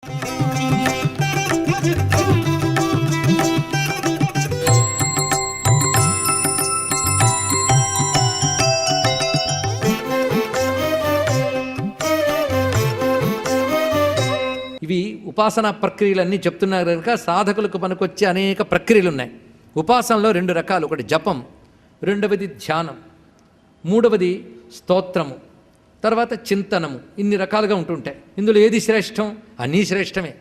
ఇవి ఉపాసనా ప్రక్రియలన్నీ చెప్తున్నారు కనుక సాధకులకు పనికొచ్చే అనేక ప్రక్రియలు ఉన్నాయి. ఉపాసనలో రెండు రకాలు, ఒకటి జపం, రెండవది ధ్యానం, మూడవది స్తోత్రము, తర్వాత చింతనము. ఇన్ని రకాలుగా ఉంటుంటాయి. ఇందులో ఏది శ్రేష్టం? అన్నీ శ్రేష్టమే.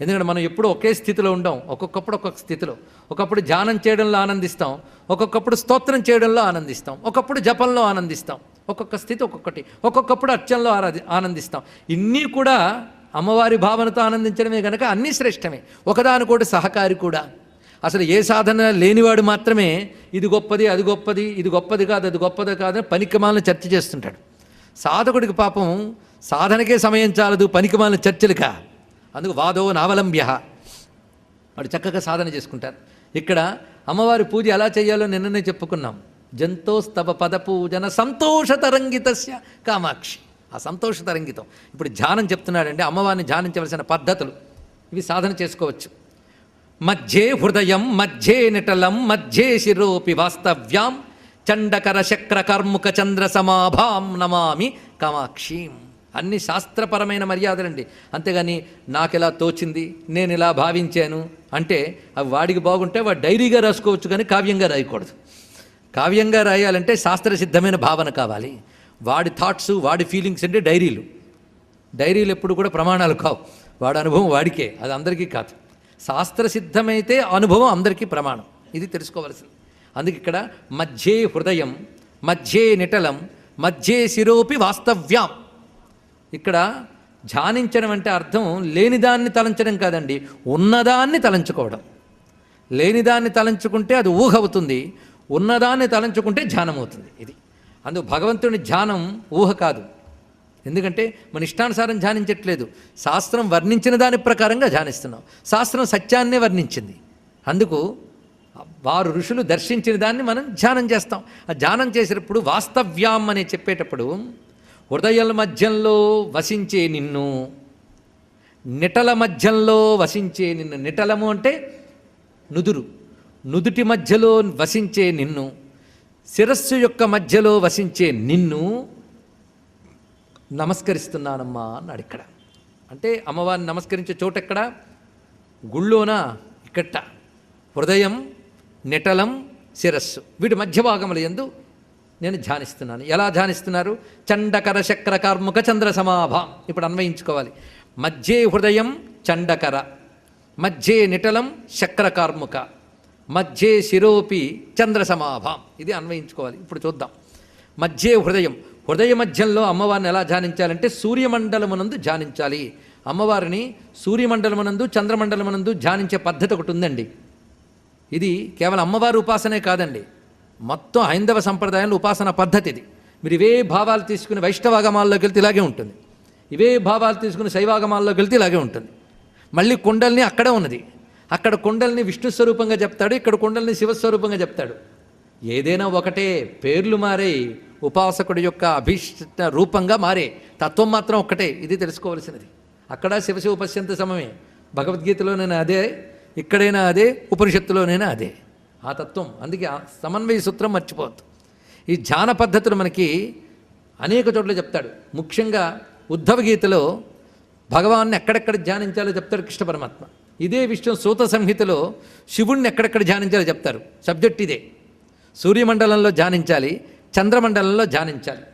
ఎందుకంటే మనం ఎప్పుడూ ఒకే స్థితిలో ఉండం. ఒక్కొక్కప్పుడు ఒక్కొక్క స్థితిలో, ఒకప్పుడు ధ్యానం చేయడంలో ఆనందిస్తాం, ఒక్కొక్కప్పుడు స్తోత్రం చేయడంలో ఆనందిస్తాం, ఒకప్పుడు జపంలో ఆనందిస్తాం. ఒక్కొక్క స్థితి ఒక్కొక్కటి. ఒక్కొక్కప్పుడు అర్చనలో ఆనందిస్తాం. ఇన్నీ కూడా అమ్మవారి భావనతో ఆనందించడమే కనుక అన్నీ శ్రేష్టమే. ఒకదానికోటి సహకారి కూడా. అసలు ఏ సాధన లేనివాడు మాత్రమే ఇది గొప్పది, అది గొప్పది, ఇది గొప్పది కాదు, అది గొప్పది కాదని పనికిమాలను చర్చ చేస్తుంటాడు. సాధకుడికి పాపం సాధనకే సమయం చాలదు, పనికిమాలిన చర్చలుగా. అందుకు వాదో నావలంబ్య, వాడు చక్కగా సాధన చేసుకుంటారు. ఇక్కడ అమ్మవారి పూజ ఎలా చేయాలో నిన్ననే చెప్పుకున్నాం. జంతోస్తవ పద పూజన సంతోషతరంగితస్య కామాక్షి. ఆ సంతోషతరంగితం. ఇప్పుడు ధ్యానం చెప్తున్నాడండి. అమ్మవారిని ధ్యానించవలసిన పద్ధతులు ఇవి సాధన చేసుకోవచ్చు. మధ్యే హృదయం, మధ్యే నిటలం, మధ్యే శిరోపి వాస్తవ్యాం చండకర శక్ర కర్ముక చంద్ర సమాభాం నమామి కామాక్షీం. అన్ని శాస్త్రపరమైన మర్యాదలండి. అంతేగాని నాకెలా తోచింది, నేను ఇలా భావించాను అంటే అవి వాడికి బాగుంటే వాడు డైరీగా రాసుకోవచ్చు, కానీ కావ్యంగా రాయకూడదు. కావ్యంగా రాయాలంటే శాస్త్రసిద్ధమైన భావన కావాలి. వాడి థాట్స్, వాడి ఫీలింగ్స్ అంటే డైరీలు. డైరీలు ఎప్పుడు కూడా ప్రమాణాలు కావు. వాడి అనుభవం వాడికే, అది అందరికీ కాదు. శాస్త్రసిద్ధమైతే అనుభవం అందరికీ ప్రమాణం. ఇది తెలుసుకోవలసింది. అందుకే ఇక్కడ మధ్యే హృదయం, మధ్యే నిటలం, మధ్యే శిరోపి వాస్తవ్యాం. ఇక్కడ ధ్యానించడం అంటే అర్థం లేనిదాన్ని తలంచడం కాదండి, ఉన్నదాన్ని తలంచుకోవడం. లేనిదాన్ని తలంచుకుంటే అది ఊహ అవుతుంది, ఉన్నదాన్ని తలంచుకుంటే ధ్యానం అవుతుంది. ఇది అందుకు భగవంతుని ధ్యానం ఊహ కాదు. ఎందుకంటే మన ఇష్టానుసారం ధ్యానించట్లేదు, శాస్త్రం వర్ణించిన దాని ప్రకారంగా ధ్యానిస్తున్నాం. శాస్త్రం సత్యాన్నే వర్ణించింది. అందుకు వారు ఋషులు దర్శించిన దాన్ని మనం ధ్యానం చేస్తాం. ఆ ధ్యానం చేసేటప్పుడు వాస్తవ్యాం అని చెప్పేటప్పుడు హృదయాల మధ్యంలో వసించే నిన్ను, నిటల మధ్యంలో వసించే నిన్ను. నిటలము అంటే నుదురు, నుదుటి మధ్యలో వసించే నిన్ను, శిరస్సు యొక్క మధ్యలో వసించే నిన్ను నమస్కరిస్తున్నానమ్మా అన్నాడు. ఇక్కడ అంటే అమ్మవారిని నమస్కరించే చోట ఎక్కడ? గుళ్ళోనా? ఇక్కట హృదయం, నిటలం, శిరస్సు, వీటి మధ్య భాగముల యందు నేను ధ్యానిస్తున్నాను. ఎలా ధ్యానిస్తున్నారు? చండకర శక్ర కార్ముక చంద్ర సమాభాం. ఇప్పుడు అన్వయించుకోవాలి. మధ్యే హృదయం చండకర, మధ్యే నిటలం శక్ర కార్ముక, మధ్యే శిరోపి చంద్ర సమాభాం. ఇది అన్వయించుకోవాలి. ఇప్పుడు చూద్దాం. మధ్యే హృదయం, హృదయ మధ్యంలో అమ్మవారిని ఎలా ధ్యానించాలంటే సూర్యమండలమునందు ధ్యానించాలి. అమ్మవారిని సూర్యమండలమునందు, చంద్రమండలమునందు ధ్యానించే పద్ధతి ఒకటి ఉందండి. ఇది కేవలం అమ్మవారి ఉపాసనే కాదండి, మొత్తం హైందవ సంప్రదాయంలో ఉపాసన పద్ధతి ఇది. మీరు ఇవే భావాలు తీసుకుని వైష్ణవాగమాల్లోకి వెళ్తే ఇలాగే ఉంటుంది, ఇవే భావాలు తీసుకుని శైవాగమాల్లోకి వెళ్తే ఇలాగే ఉంటుంది. మళ్ళీ కుండల్ని అక్కడే ఉన్నది. అక్కడ కుండల్ని విష్ణు స్వరూపంగా చెప్తాడు, ఇక్కడ కుండల్ని శివస్వరూపంగా చెప్తాడు. ఏదైనా ఒకటే, పేర్లు మారే, ఉపాసకుడి యొక్క అభీష్ట రూపంగా మారే, తత్వం మాత్రం ఒక్కటే. ఇది తెలుసుకోవలసినది. అక్కడ శివశివ పశ్యంత సమమే. భగవద్గీతలోనైనా అదే, ఇక్కడైనా అదే, ఉపనిషత్తులోనైనా అదే ఆ తత్వం. అందుకే ఆ సమన్వయ సూత్రం మర్చిపోవద్దు. ఈ ధ్యాన పద్ధతులు మనకి అనేక చోట్ల చెప్తాడు. ముఖ్యంగా ఉద్ధవ గీతలో భగవాన్ని ఎక్కడెక్కడ ధ్యానించాలో చెప్తాడు కృష్ణ పరమాత్మ. ఇదే విషయం సూత సంహితలో శివుణ్ణి ఎక్కడెక్కడ ధ్యానించాలో చెప్తారు. సబ్జెక్ట్ ఇదే. సూర్యమండలంలో ధ్యానించాలి, చంద్రమండలంలో ధ్యానించాలి.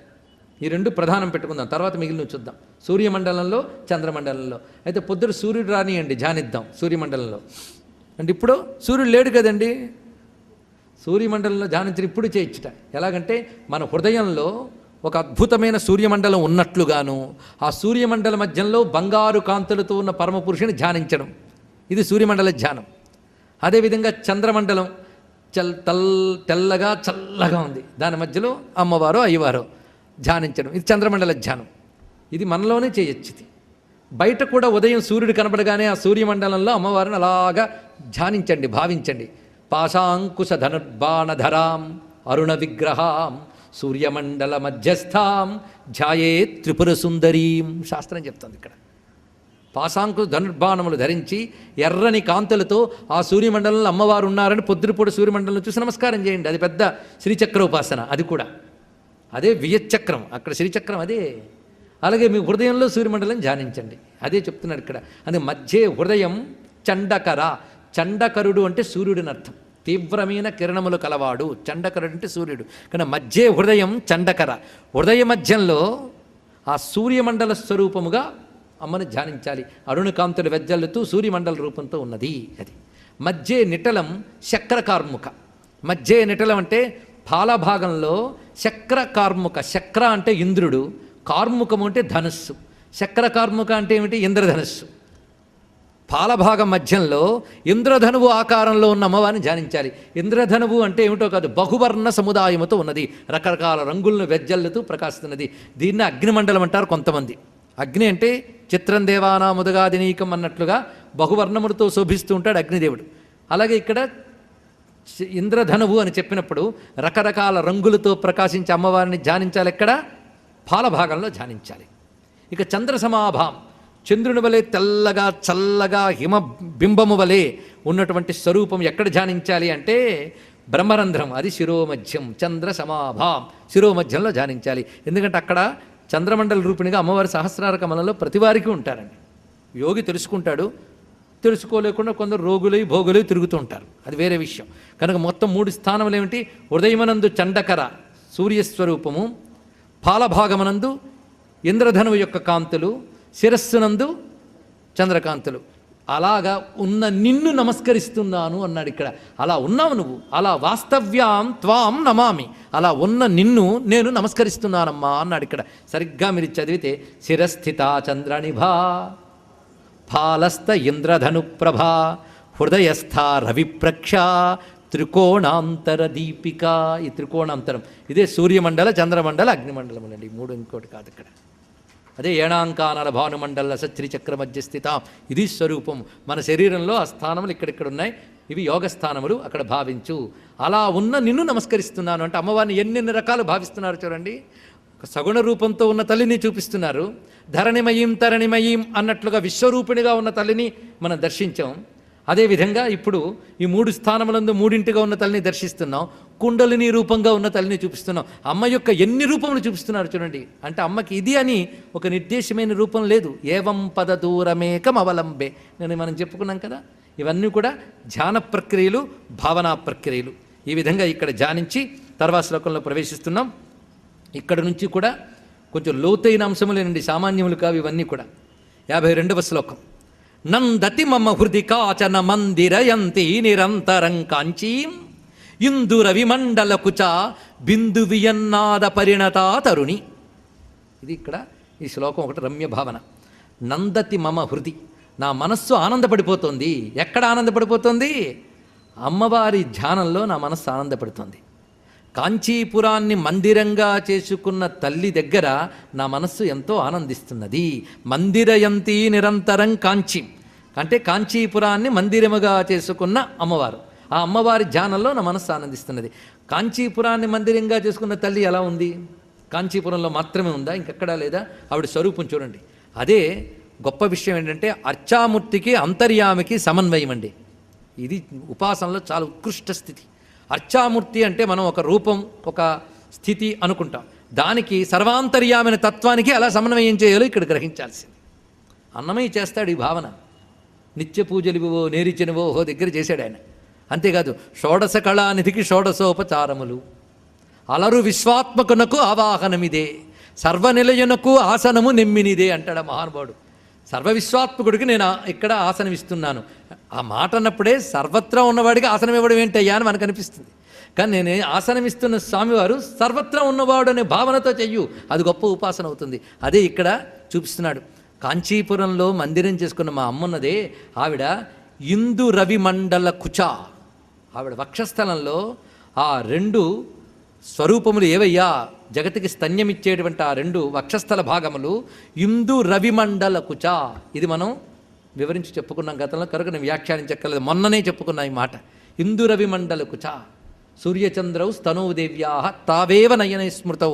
ఈ రెండు ప్రధానం పెట్టుకుందాం, తర్వాత మిగిలిన చూద్దాం. సూర్యమండలంలో, చంద్రమండలంలో. అయితే పొద్దున సూర్యుడు రానియండి, ధ్యానిద్దాం సూర్యమండలంలో. అంటే ఇప్పుడు సూర్యుడు లేడు కదండి, సూర్యమండలంలో ధ్యానించిన ఇప్పుడు చేయొచ్చుట. ఎలాగంటే మన హృదయంలో ఒక అద్భుతమైన సూర్యమండలం ఉన్నట్లుగాను, ఆ సూర్యమండల మధ్యంలో బంగారు కాంతులతో ఉన్న పరమపురుషుని ధ్యానించడం, ఇది సూర్యమండల ధ్యానం. అదేవిధంగా చంద్రమండలం తెల్లగా చల్లగా ఉంది, దాని మధ్యలో అమ్మవారో అయ్యవారో ధ్యానించడం, ఇది చంద్రమండల ధ్యానం. ఇది మనలోనే చేయొచ్చు. ఇది బయట కూడా ఉదయం సూర్యుడు కనపడగానే ఆ సూర్యమండలంలో అమ్మవారిని అలాగా ధ్యానించండి, భావించండి. పాశాంకుశ ధనుర్బాణధరాం అరుణ విగ్రహాం సూర్యమండల మధ్యస్థాం ధ్యాయే త్రిపుర సుందరీం. శాస్త్రం చెప్తుంది ఇక్కడ. పాశాంకులు ధనుర్బాణములు ధరించి ఎర్రని కాంతులతో ఆ సూర్యమండలంలో అమ్మవారు ఉన్నారని పొద్దుపూట సూర్యమండలం చూసి నమస్కారం చేయండి. అది పెద్ద శ్రీచక్ర ఉపాసన. అది కూడా అదే వియచ్చక్రం, అక్కడ శ్రీచక్రం అదే. అలాగే మీ హృదయంలో సూర్యమండలం ధ్యానించండి. అదే చెప్తున్నాడు ఇక్కడ. అది మధ్య హృదయం చండకర. చండకరుడు అంటే సూర్యుడిని అర్థం. తీవ్రమైన కిరణములు కలవాడు. చండకరుడు అంటే సూర్యుడు. కానీ మధ్య హృదయం చండకర. హృదయ మధ్యంలో ఆ సూర్యమండల స్వరూపముగా అమ్మను ధ్యానించాలి. అరుణకాంతులు వెజ్జల్లుతూ సూర్యమండల రూపంతో ఉన్నది అది. మధ్య నిటలం శక్రకార్ముక. మధ్య నిటలం అంటే పాలభాగంలో శక్రకార్ముక. శక్ర అంటే ఇంద్రుడు, కార్ముకము అంటే ధనుస్సు. శక్రకార్ముక అంటే ఏమిటి? ఇంద్రధనుస్సు. పాలభాగం మధ్యంలో ఇంద్రధనువు ఆకారంలో ఉన్న అమ్మవారిని ధ్యానించాలి. ఇంద్రధనువు అంటే ఏమిటో కాదు, బహువర్ణ సముదాయముతో ఉన్నది, రకరకాల రంగులను వెజ్జల్లుతూ ప్రకాశిస్తున్నది. దీన్ని అగ్నిమండలం అంటారు కొంతమంది. అగ్ని అంటే చిత్రం దేవానా ముదగాదినీకం అన్నట్లుగా బహువర్ణములతో శోభిస్తూ ఉంటాడు అగ్నిదేవుడు. అలాగే ఇక్కడ ఇంద్రధనువు అని చెప్పినప్పుడు రకరకాల రంగులతో ప్రకాశించే అమ్మవారిని ధ్యానించాలి. ఎక్కడ? పాలభాగంలో ధ్యానించాలి. ఇక చంద్రసమాభాం, చంద్రుని వలె తెల్లగా చల్లగా హిమబింబము వలె ఉన్నటువంటి స్వరూపం ఎక్కడ ధ్యానించాలి అంటే బ్రహ్మరంధ్రం, అది శిరోమధ్యం. చంద్రసమాభాం, శిరోమధ్యంలో ధ్యానించాలి. ఎందుకంటే అక్కడ చంద్రమండల రూపిణిగా అమ్మవారి సహస్రార కమలంలో ప్రతివారికి ఉంటారండి. యోగి తెలుసుకుంటాడు, తెలుసుకోలేకుండా కొందరు రోగులై భోగులై తిరుగుతూ ఉంటారు, అది వేరే విషయం. కనుక మొత్తం 3 స్థానములు ఏమిటి? హృదయమనందు చండకర సూర్యస్వరూపము, పాలభాగమనందు ఇంద్రధనువు యొక్క కాంతులు, శిరస్సునందు చంద్రకాంతులు. అలాగా ఉన్న నిన్ను నమస్కరిస్తున్నాను అన్నాడు ఇక్కడ. అలా ఉన్నావు నువ్వు, అలా వాస్తవ్యాం త్వాం నమామి, అలా ఉన్న నిన్ను నేను నమస్కరిస్తున్నానమ్మా అన్నాడు ఇక్కడ. సరిగ్గా మీరు చదివితే శిరస్థిత చంద్రనిభా ఫాలస్థ ఇంద్రధను ప్రభా హృదయస్థ రవిప్రక్ష త్రికోణాంతర దీపిక. ఈ త్రికోణాంతరం ఇదే సూర్యమండల, చంద్రమండల, అగ్నిమండలం అండి. 3 ఇంకోటి కాదు ఇక్కడ. అదే ఏణాంకానల భానుమండల సత్రిచక్ర మధ్య స్థిత. ఇది స్వరూపం. మన శరీరంలో ఆ స్థానములు ఇక్కడిక్కడ ఉన్నాయి. ఇవి యోగ స్థానములు, అక్కడ భావించు. అలా ఉన్న నిన్ను నమస్కరిస్తున్నాను అంటే అమ్మవారిని ఎన్నెన్ని రకాలు భావిస్తున్నారు చూడండి. ఒక సగుణ రూపంతో ఉన్న తల్లిని చూపిస్తున్నారు. ధరణిమయీం తరణిమయీం అన్నట్లుగా విశ్వరూపిణిగా ఉన్న తల్లిని మనం దర్శించాం. అదేవిధంగా ఇప్పుడు ఈ 3 స్థానములందు 3 ఉన్న తల్లిని దర్శిస్తున్నాం. కుండలిని రూపంగా ఉన్న తల్లిని చూపిస్తున్నాం. అమ్మ యొక్క ఎన్ని రూపములు చూపిస్తున్నారు చూడండి. అంటే అమ్మకి ఇది అని ఒక నిర్దేశమైన రూపం లేదు. ఏవం పద దూరమేకం అవలంబే నేను మనం చెప్పుకున్నాం కదా. ఇవన్నీ కూడా ధ్యాన ప్రక్రియలు, భావనా ప్రక్రియలు. ఈ విధంగా ఇక్కడ ధ్యానించి తర్వాత శ్లోకంలో ప్రవేశిస్తున్నాం. ఇక్కడ నుంచి కూడా కొంచెం లోతైన అంశములేనండి, సామాన్యములు కావు ఇవన్నీ కూడా. 52వ శ్లోకం. నందతి మమ హృది కాచన మందిరయంతి నిరంతరం కాంచీం ఇందుర విమండల కుచ బిందు వియన్నాద పరిణతా తరుణి. ఇది ఇక్కడ ఈ శ్లోకం ఒకటి రమ్య భావన. నందతి మమ హృది, నా మనస్సు ఆనందపడిపోతుంది. ఎక్కడ ఆనందపడిపోతుంది? అమ్మవారి ధ్యానంలో నా మనస్సు ఆనందపడుతుంది. కాంచీపురాన్ని మందిరంగా చేసుకున్న తల్లి దగ్గర నా మనస్సు ఎంతో ఆనందిస్తున్నది. మందిరయంతి నిరంతరం కాంచీ అంటే కాంచీపురాన్ని మందిరముగా చేసుకున్న అమ్మవారు. ఆ అమ్మవారి ధ్యానంలో నా మనస్సు ఆనందిస్తున్నది. కాంచీపురాన్ని మందిరంగా చేసుకున్న తల్లి ఎలా ఉంది? కాంచీపురంలో మాత్రమే ఉందా? ఇంకెక్కడా లేదా? ఆవిడ స్వరూపం చూడండి. అదే గొప్ప విషయం ఏంటంటే అర్చామూర్తికి అంతర్యామికి సమన్వయం అండి. ఇది ఉపాసనలో చాలా ఉత్కృష్ట స్థితి. అర్చామూర్తి అంటే మనం ఒక రూపం, ఒక స్థితి అనుకుంటాం. దానికి సర్వాంతర్యామైన తత్వానికి అలా సమన్వయం చేయాలో ఇక్కడ గ్రహించాల్సింది. అన్నమయ్య చేస్తాడు ఈ భావన. నిత్య పూజలువో నేరిచెనువో దగ్గర చేశాడు ఆయన. అంతేకాదు షోడశ కళానిధికి షోడశోపచారములు, అలరు విశ్వాత్మకునకు ఆవాహనమిదే, సర్వనిలయునకు ఆసనము నెమ్మినిదే అంటాడు మహానుభావుడు. సర్వవిశ్వాత్మకుడికి నేను ఇక్కడ ఆసనం ఇస్తున్నాను. ఆ మాట అన్నప్పుడే సర్వత్రా ఉన్నవాడికి ఆసనం ఇవ్వడం ఏంటయ్యా అని మనకు అనిపిస్తుంది. కానీ నేను ఆసనం ఇస్తున్న స్వామివారు సర్వత్రా ఉన్నవాడు అనే భావనతో చెయ్యు, అది గొప్ప ఉపాసన అవుతుంది. అదే ఇక్కడ చూపిస్తున్నాడు. కాంచీపురంలో మందిరం చేసుకున్న మా అమ్మున్నదే ఆవిడ ఇందు రవి మండల కుచ. ఆవిడ వక్షస్థలంలో ఆ 2 స్వరూపములు ఏవయ్యా? జగతికి స్తన్యమిచ్చేటువంటి ఆ 2 వక్షస్థల భాగములు ఇందు రవిమండల కుచ. ఇది మనం వివరించి చెప్పుకున్నాం గతంలో, కనుక నేను వ్యాఖ్యానించక్కర్లేదు. మొన్ననే చెప్పుకున్నా ఈ మాట. ఇందు రవిమండల కుచ సూర్యచంద్రౌ స్తనౌ దేవ్యా తావేవ నయన స్మృతౌ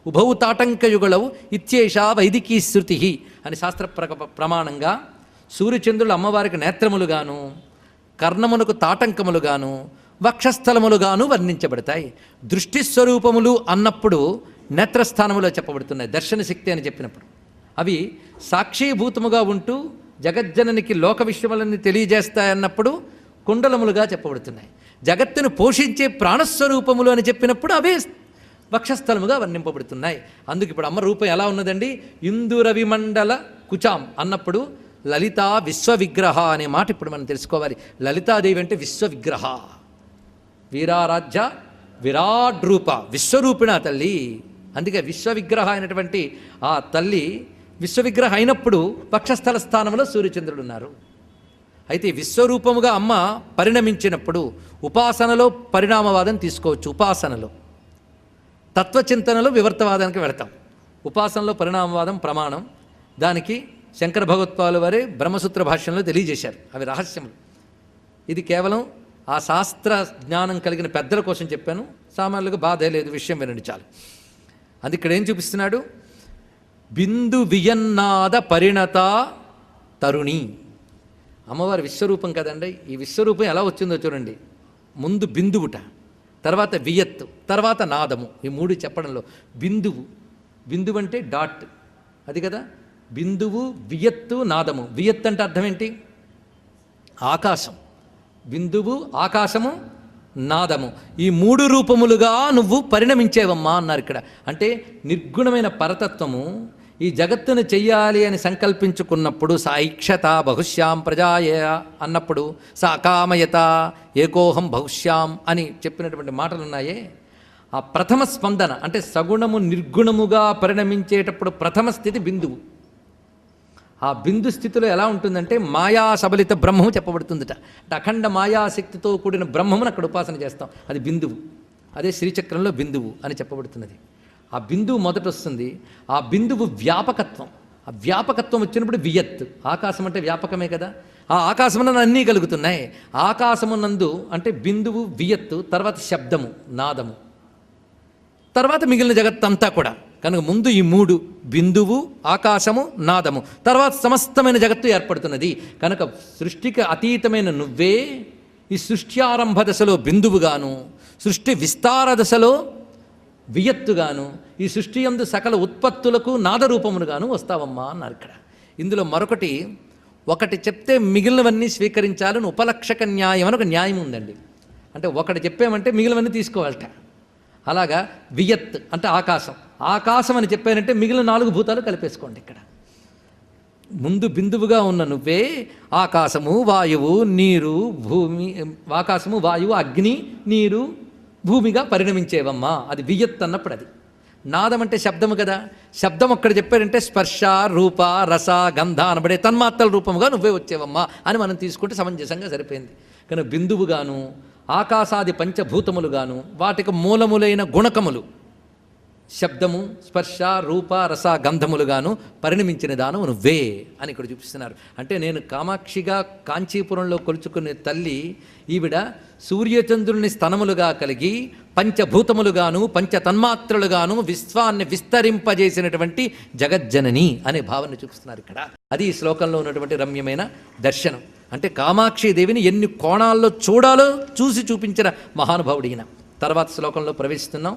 ఉభౌ తాటంకయుగళౌ ఇత్యేషా వైదికీ శృతి అని శాస్త్ర ప్రమాణంగా సూర్యచంద్రులు అమ్మవారికి నేత్రములుగాను, కర్ణమునకు తాటంకములుగాను, వక్షస్థలములుగాను వర్ణించబడతాయి. దృష్టి స్వరూపములు అన్నప్పుడు నేత్రస్థానములో చెప్పబడుతున్నాయి, దర్శన శక్తి అని చెప్పినప్పుడు. అవి సాక్షీభూతముగా ఉంటూ జగజ్జననికి లోక విషయములన్నీ తెలియజేస్తాయన్నప్పుడు కుండలములుగా చెప్పబడుతున్నాయి. జగత్తును పోషించే ప్రాణస్వరూపములు అని చెప్పినప్పుడు అవే వక్షస్థలముగా వర్ణింపబడుతున్నాయి. అందుకు ఇప్పుడు అమ్మ రూపం ఎలా ఉన్నదండి? ఇందురవిమండల కుచాం అన్నప్పుడు లలితా విశ్వవిగ్రహ అనే మాట ఇప్పుడు మనం తెలుసుకోవాలి. లలితాదేవి అంటే విశ్వవిగ్రహ, వీరారాధ్య విరాట్ రూప, విశ్వరూపిణ తల్లి. అందుకే విశ్వవిగ్రహ అయినటువంటి ఆ తల్లి విశ్వవిగ్రహ అయినప్పుడు వక్షస్థల స్థానంలో సూర్యచంద్రుడు ఉన్నారు. అయితే విశ్వరూపముగా అమ్మ పరిణమించినప్పుడు ఉపాసనలో పరిణామవాదం తీసుకోవచ్చు. ఉపాసనలో తత్వచింతనలో వివర్తవాదానికి వెళతాం. ఉపాసనలో పరిణామవాదం ప్రమాణం. దానికి శంకర భగవత్పాదుల వారే బ్రహ్మసూత్ర భాష్యంలో తెలియజేశారు. అవి రహస్యములు. ఇది కేవలం ఆ శాస్త్ర జ్ఞానం కలిగిన పెద్దల కోసం చెప్పాను. సామాన్యులకు బాధే లేదు, విషయం వినండి చాలు. అది ఇక్కడ ఏం చూపిస్తున్నాడు? బిందు వియన్నాద పరిణత తరుణి. అమ్మవారి విశ్వరూపం కదండి. ఈ విశ్వరూపం ఎలా వచ్చిందో చూడండి. ముందు బిందువుట, తర్వాత వియత్తు, తర్వాత నాదము. ఈ మూడు చెప్పడంలో బిందువు, బిందువు అంటే డాట్, అది కదా బిందువు, వియత్తు, నాదము. వియత్తు అంటే అర్థం ఏంటి? ఆకాశం. బిందువు, ఆకాశము, నాదము. ఈ మూడు రూపములుగా నువ్వు పరిణమించేవమ్మా అన్నారు ఇక్కడ. అంటే నిర్గుణమైన పరతత్వము ఈ జగత్తును చెయ్యాలి అని సంకల్పించుకున్నప్పుడు సాయిక్షత బహుశ్యాం ప్రజాయ అన్నప్పుడు సాకామయత ఏకోహం బహుశ్యాం అని చెప్పినటువంటి మాటలు ఉన్నాయే, ఆ ప్రథమ స్పందన అంటే సగుణము నిర్గుణముగా పరిణమించేటప్పుడు ప్రథమ స్థితి బిందువు. ఆ బిందు స్థితిలో ఎలా ఉంటుందంటే మాయా సబలిత బ్రహ్మము చెప్పబడుతుందట. అంటే అఖండ మాయాశక్తితో కూడిన బ్రహ్మమును అక్కడ ఉపాసన చేస్తాం, అది బిందువు. అదే శ్రీచక్రంలో బిందువు అని చెప్పబడుతున్నది. ఆ బిందువు మొదట వస్తుంది. ఆ బిందువు వ్యాపకత్వం. ఆ వ్యాపకత్వం వచ్చినప్పుడు వియత్. ఆకాశం అంటే వ్యాపకమే కదా. ఆ ఆకాశమునందు అన్నీ కలుగుతున్నాయి. ఆకాశమునందు అంటే బిందువు, వియత్తు, తర్వాత శబ్దము, నాదము, తర్వాత మిగిలిన జగత్తంతా కూడా. కనుక ముందు ఈ మూడు, బిందువు, ఆకాశము, నాదము, తర్వాత సమస్తమైన జగత్తు ఏర్పడుతున్నది. కనుక సృష్టికి అతీతమైన నువ్వే ఈ సృష్టి ఆరంభ దశలో బిందువుగాను, సృష్టి విస్తార దశలో వియత్తుగాను, ఈ సృష్టి యందు సకల ఉత్పత్తులకు నాదరూపములుగాను వస్తావమ్మా అన్నారు ఇక్కడ. ఇందులో మరొకటి, ఒకటి చెప్తే మిగిలినవన్నీ స్వీకరించాలని ఉపలక్షక న్యాయం అని ఒక న్యాయం ఉందండి. అంటే ఒకటి చెప్పామంటే మిగిలినవన్నీ తీసుకోవాలట. అలాగా వియత్ అంటే ఆకాశం. ఆకాశం అని చెప్పారంటే మిగిలిన 4 భూతాలు కలిపేసుకోండి ఇక్కడ. ముందు బిందువుగా ఉన్న నువ్వే ఆకాశము, వాయువు, నీరు, భూమి, ఆకాశము, వాయువు, అగ్ని, నీరు, భూమిగా పరిణమించేవమ్మా. అది వియత్ అన్నప్పుడు. అది నాదం అంటే శబ్దము కదా. శబ్దం ఒక్కడ చెప్పారంటే స్పర్శ, రూప, రస, గంధ అనబడే తన్మాత్రల రూపముగా నువ్వే వచ్చేవమ్మా అని మనం తీసుకుంటే సమంజసంగా సరిపోయింది. కనుక బిందువుగాను, ఆకాశాది పంచభూతములుగాను, వాటికి మూలములైన గుణకములు శబ్దము, స్పర్శ, రూప, రస, గంధములుగాను పరిణమించిన దానవు నువ్వే అని ఇక్కడ చూపిస్తున్నారు. అంటే నేను కామాక్షిగా కాంచీపురంలో కొలుచుకునే తల్లి ఈవిడ సూర్యచంద్రుని స్తనములుగా కలిగి పంచభూతములుగాను, పంచతన్మాత్రలుగాను విశ్వాన్ని విస్తరింపజేసినటువంటి జగజ్జనని అనే భావన చూపిస్తున్నారు ఇక్కడ. అది ఈ శ్లోకంలో ఉన్నటువంటి రమ్యమైన దర్శనం. అంటే కామాక్షి దేవిని ఎన్ని కోణాల్లో చూడాలో చూసి చూపించిన మహానుభావుడు ఈయన. తర్వాత శ్లోకంలో ప్రవేశిస్తున్నాం.